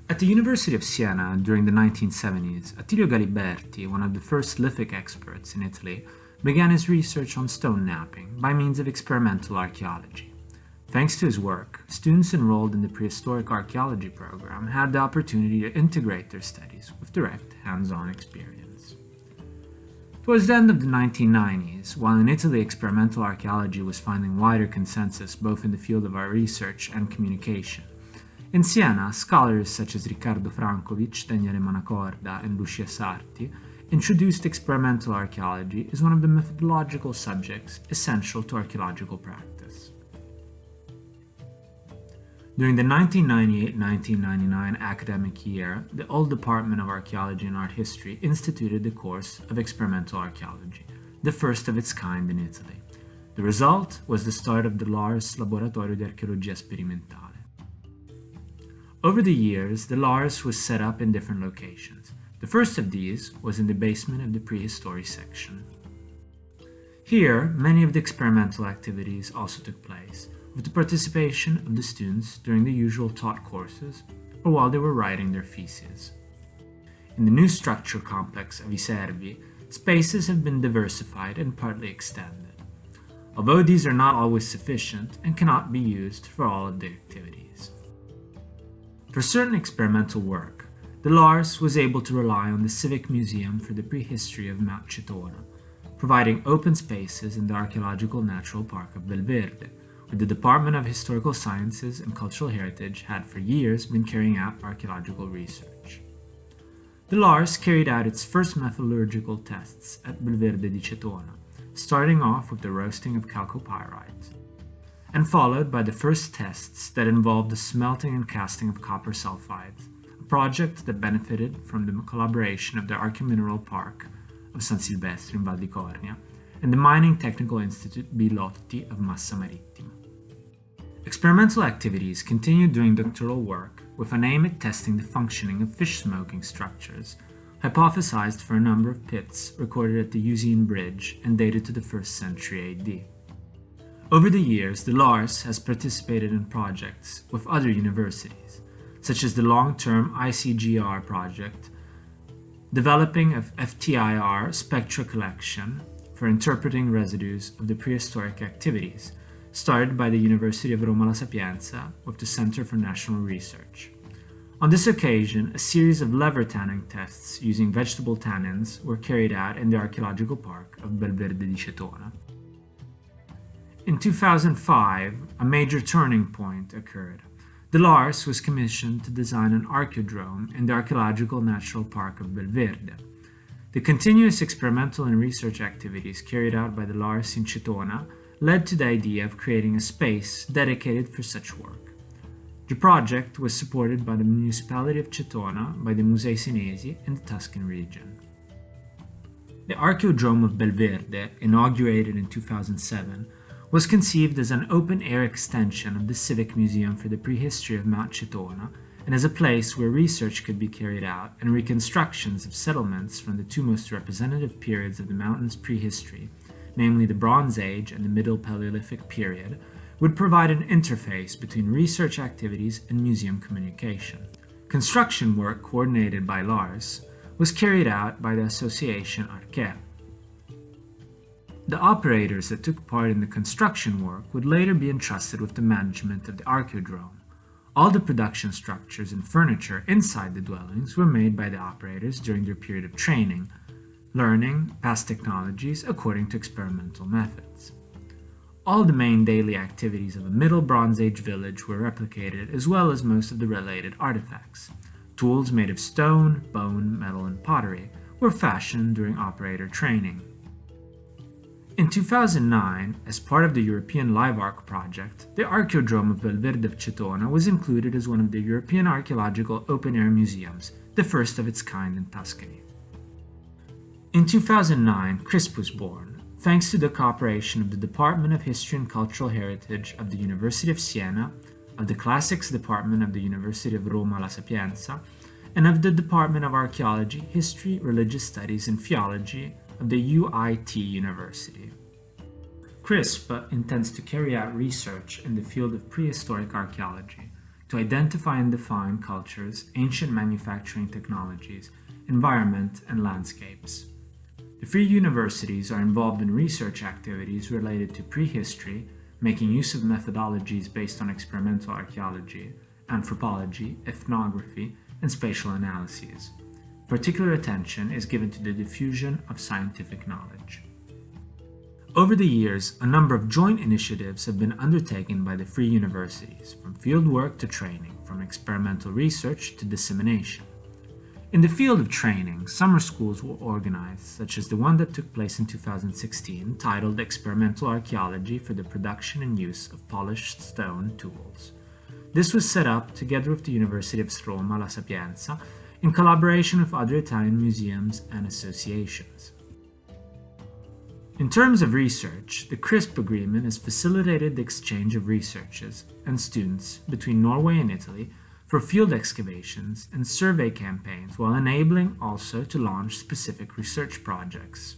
At the University of Siena during the 1970s, Attilio Galiberti, one of the first lithic experts in Italy, began his research on stone knapping by means of experimental archaeology. Thanks to his work, students enrolled in the Prehistoric Archaeology program had the opportunity to integrate their studies with direct, hands-on experience. Towards the end of the 1990s, while in Italy Experimental Archaeology was finding wider consensus both in the field of our research and communication, in Siena, scholars such as Riccardo Francovich, Daniele Manacorda, and Lucia Sarti introduced experimental archaeology as one of the methodological subjects essential to archaeological practice. During the 1998-1999 academic year, the old Department of Archaeology and Art History instituted the course of Experimental Archaeology, the first of its kind in Italy. The result was the start of the LArS Laboratorio di Archeologia Sperimentale. Over the years, the LArS was set up in different locations. The first of these was in the basement of the Prehistory section. Here, many of the experimental activities also took place, with the participation of the students during the usual taught courses or while they were writing their theses. In the new structure complex of I Servi, spaces have been diversified and partly extended, although these are not always sufficient and cannot be used for all of the activities. For certain experimental work, the LArS was able to rely on the Civic Museum for the Prehistory of Mount Cetona, providing open spaces in the Archaeological Natural Park of Belverde, where the Department of Historical Sciences and Cultural Heritage had for years been carrying out archaeological research. The LArS carried out its first metallurgical tests at Belverde di Cetona, starting off with the roasting of chalcopyrite, and followed by the first tests that involved the smelting and casting of copper sulfides, a project that benefited from the collaboration of the Archeomineral Park of San Silvestro in Val di Cornia and the Mining Technical Institute Bilotti of Massa Marittima. Experimental activities continued during doctoral work with an aim at testing the functioning of fish smoking structures, hypothesized for a number of pits recorded at the Euxine Bridge and dated to the 1st century AD. Over the years, the LArS has participated in projects with other universities, such as the long-term ICGR project, developing of FTIR spectra collection for interpreting residues of the prehistoric activities, started by the University of Rome La Sapienza with the Center for National Research. On this occasion, a series of lever tanning tests using vegetable tannins were carried out in the Archaeological Park of Belverde di Cetona. In 2005, a major turning point occurred. The LArS was commissioned to design an archeodrome in the Archaeological Natural Park of Belverde. The continuous experimental and research activities carried out by the LArS in Cetona led to the idea of creating a space dedicated for such work. The project was supported by the Municipality of Cetona, by the Musei Senesi, and the Tuscan Region. The Archeodrome of Belverde, inaugurated in 2007, was conceived as an open-air extension of the Civic Museum for the Prehistory of Mount Cetona and as a place where research could be carried out and reconstructions of settlements from the two most representative periods of the mountain's prehistory, namely the Bronze Age and the Middle Paleolithic period, would provide an interface between research activities and museum communication. Construction work coordinated by LArS was carried out by the association ARCTIC. The operators that took part in the construction work would later be entrusted with the management of the Archeodrome. All the production structures and furniture inside the dwellings were made by the operators during their period of training, learning past technologies according to experimental methods. All the main daily activities of a Middle Bronze Age village were replicated, as well as most of the related artifacts. Tools made of stone, bone, metal, and pottery were fashioned during operator training. In 2009, as part of the European LiveArch project, the Archeodrome of Belverde of Cetona was included as one of the European archaeological open-air museums, the first of its kind in Tuscany. In 2009, CRISP was born, thanks to the cooperation of the Department of History and Cultural Heritage of the University of Siena, of the Classics Department of the University of Rome La Sapienza, and of the Department of Archaeology, History, Religious Studies, and Theology of the UIT University. CRISP intends to carry out research in the field of prehistoric archaeology, to identify and define cultures, ancient manufacturing technologies, environment, and landscapes. The free universities are involved in research activities related to prehistory, making use of methodologies based on experimental archaeology, anthropology, ethnography, and spatial analyses. Particular attention is given to the diffusion of scientific knowledge. Over the years, a number of joint initiatives have been undertaken by the free universities, from fieldwork to training, from experimental research to dissemination. In the field of training, summer schools were organized, such as the one that took place in 2016, titled Experimental Archaeology for the Production and Use of Polished Stone Tools. This was set up together with the University of Rome, La Sapienza, in collaboration with other Italian museums and associations. In terms of research, the CRISP agreement has facilitated the exchange of researchers and students between Norway and Italy for field excavations and survey campaigns, while enabling also to launch specific research projects.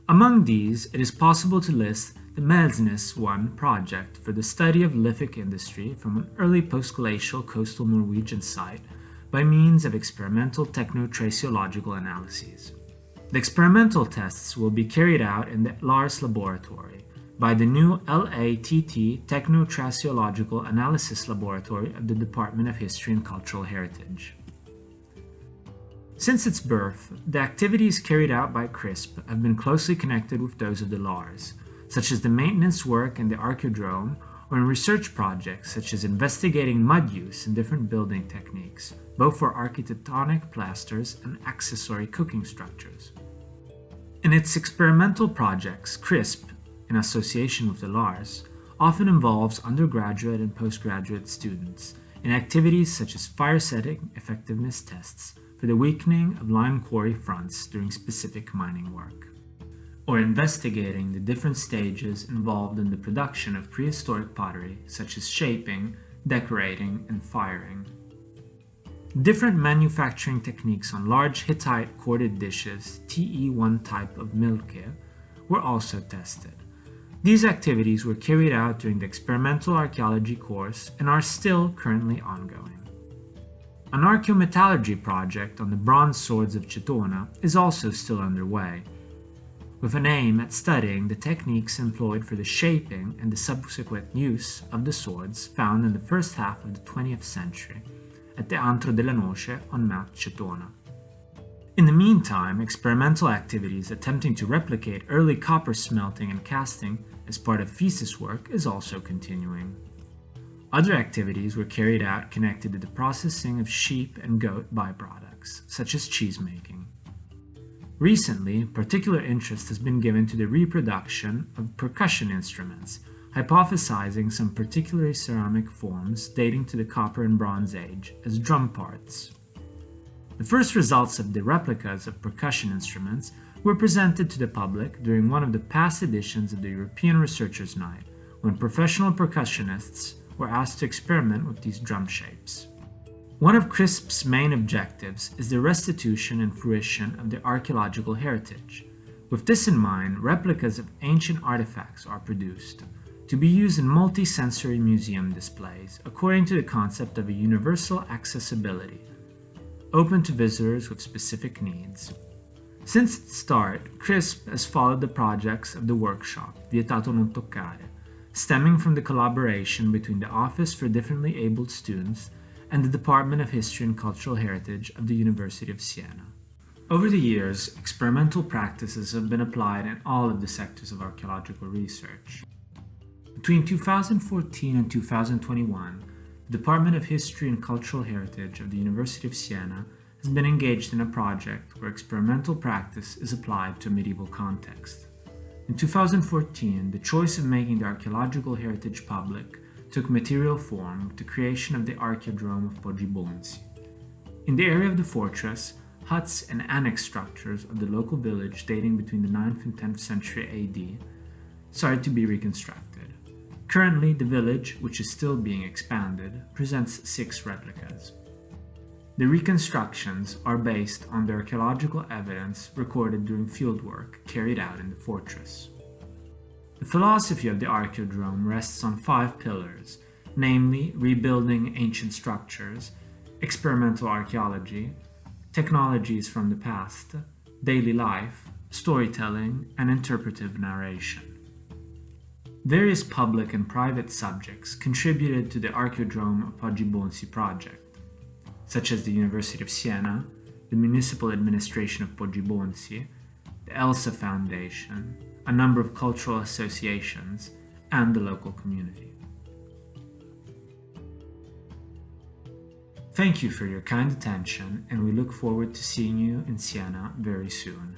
Among these, it is possible to list the Melsnes 1 project for the study of lithic industry from an early postglacial coastal Norwegian site by means of experimental technotraceological analyses. The experimental tests will be carried out in the LArS laboratory by the new LATT Technotraceological Analysis Laboratory of the Department of History and Cultural Heritage. Since its birth, the activities carried out by CRISP have been closely connected with those of the LArS, such as the maintenance work in the Archeodrome, or in research projects such as investigating mud use in different building techniques, both for architectonic plasters and accessory cooking structures. In its experimental projects, CRISP, in association with the LArS, often involves undergraduate and postgraduate students in activities such as fire setting effectiveness tests for the weakening of lime quarry fronts during specific mining work, or investigating the different stages involved in the production of prehistoric pottery such as shaping, decorating, and firing. Different manufacturing techniques on large Hittite corded dishes, TE1 type of milke, were also tested. These activities were carried out during the experimental archaeology course and are still currently ongoing. An archaeometallurgy project on the bronze swords of Cetona is also still underway, with an aim at studying the techniques employed for the shaping and the subsequent use of the swords found in the first half of the 20th century at the Antro della Noce on Mount Cetona. In the meantime, experimental activities attempting to replicate early copper smelting and casting as part of thesis work is also continuing. Other activities were carried out connected to the processing of sheep and goat byproducts, such as cheese making. Recently, particular interest has been given to the reproduction of percussion instruments, hypothesizing some particular ceramic forms dating to the Copper and Bronze Age as drum parts. The first results of the replicas of percussion instruments were presented to the public during one of the past editions of the European Researchers' Night, when professional percussionists were asked to experiment with these drum shapes. One of CRISP's main objectives is the restitution and fruition of the archaeological heritage. With this in mind, replicas of ancient artifacts are produced, to be used in multi-sensory museum displays according to the concept of a universal accessibility, open to visitors with specific needs. Since its start, CRISP has followed the projects of the workshop, VietatoNonToccare, stemming from the collaboration between the Office for Differently Abled Students and the Department of History and Cultural Heritage of the University of Siena. Over the years, experimental practices have been applied in all of the sectors of archaeological research. Between 2014 and 2021, the Department of History and Cultural Heritage of the University of Siena has been engaged in a project where experimental practice is applied to a medieval context. In 2014, the choice of making the archaeological heritage public took material form with the creation of the Archeodrome of Poggibonsi. In the area of the fortress, huts and annex structures of the local village dating between the 9th and 10th century AD started to be reconstructed. Currently, the village, which is still being expanded, presents 6 replicas. The reconstructions are based on the archaeological evidence recorded during fieldwork carried out in the fortress. The philosophy of the Archeodrome rests on 5 pillars, namely rebuilding ancient structures, experimental archaeology, technologies from the past, daily life, storytelling, and interpretive narration. Various public and private subjects contributed to the Archeodrome of Poggibonsi project, such as the University of Siena, the Municipal Administration of Poggibonsi, the ELSA Foundation, a number of cultural associations, and the local community. Thank you for your kind attention, and we look forward to seeing you in Siena very soon.